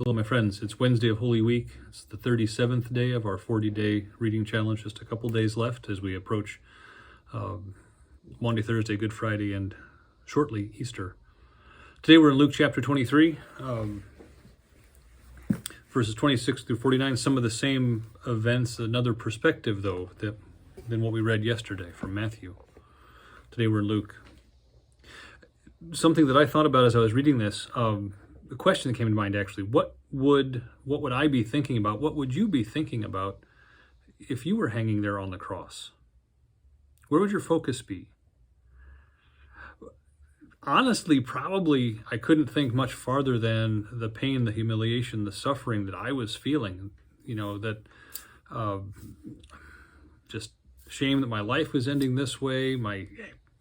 Hello, my friends. It's Wednesday of Holy Week. It's the 37th day of our 40-day reading challenge. Just a couple days left as we approach Maundy Thursday, Good Friday, and shortly Easter. Today we're in Luke chapter 23, verses 26 through 49. Some of the same events, another perspective, though, than what we read yesterday from Matthew. Today we're in Luke. Something that I thought about as I was reading this, the question that came to mind actually, what would I be thinking about? What would you be thinking about if you were hanging there on the cross? Where would your focus be? Honestly, probably I couldn't think much farther than the pain, the humiliation, the suffering that I was feeling. That just shame that my life was ending this way, my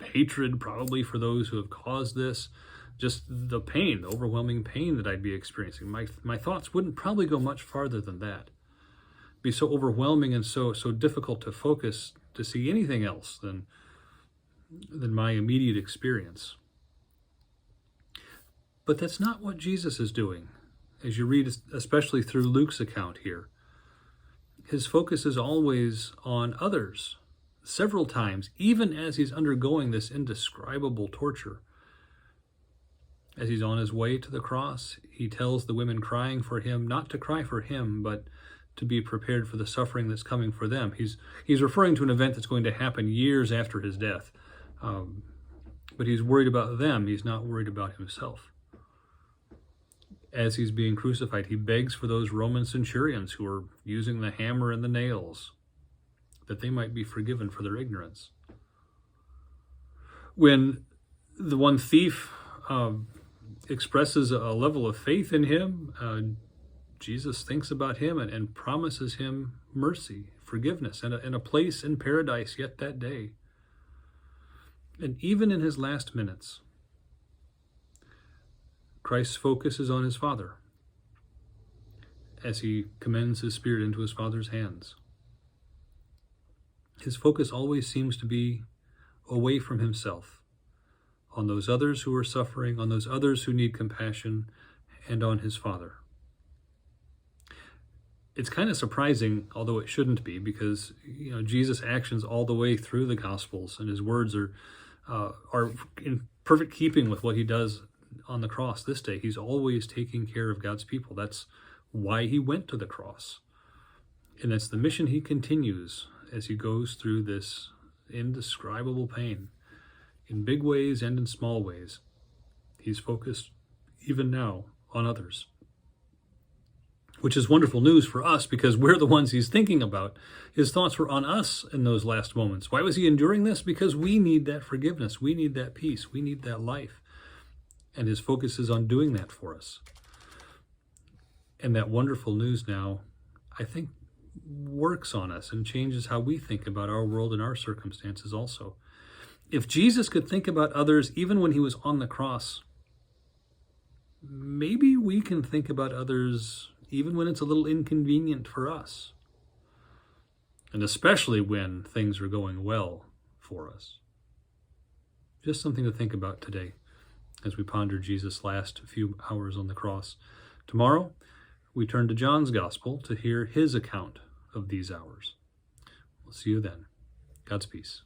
hatred probably for those who have caused this, just the pain, the overwhelming pain that I'd be experiencing. My thoughts wouldn't probably go much farther than that. It'd be so overwhelming and so difficult to focus to see anything else than my immediate experience. But that's not what Jesus is doing. As you read, especially through Luke's account here, his focus is always on others. Several times, even as he's undergoing this indescribable torture. As he's on his way to the cross, he tells the women crying for him not to cry for him, but to be prepared for the suffering that's coming for them. He's referring to an event that's going to happen years after his death. But he's worried about them. He's not worried about himself. As he's being crucified, he begs for those Roman centurions who are using the hammer and the nails, that they might be forgiven for their ignorance. When the one thief expresses a level of faith in him, Jesus thinks about him and promises him mercy, forgiveness, and a place in paradise yet that day. And even in his last minutes, Christ's focus is on his Father as he commends his spirit into his Father's hands. His focus always seems to be away from himself, on those others who are suffering, on those others who need compassion, and on his Father. It's kind of surprising, although it shouldn't be, because Jesus' actions all the way through the Gospels and his words are in perfect keeping with what he does on the cross this day. He's always taking care of God's people. That's why he went to the cross. And that's the mission he continues as he goes through this indescribable pain, in big ways and in small ways. He's focused, even now, on others. Which is wonderful news for us, because we're the ones he's thinking about. His thoughts were on us in those last moments. Why was he enduring this? Because we need that forgiveness. We need that peace. We need that life. And his focus is on doing that for us. And that wonderful news now, I think, works on us and changes how we think about our world and our circumstances also. If Jesus could think about others even when he was on the cross, maybe we can think about others even when it's a little inconvenient for us. And especially when things are going well for us. Just something to think about today as we ponder Jesus' last few hours on the cross. Tomorrow, we turn to John's Gospel to hear his account of these hours. We'll see you then. God's peace.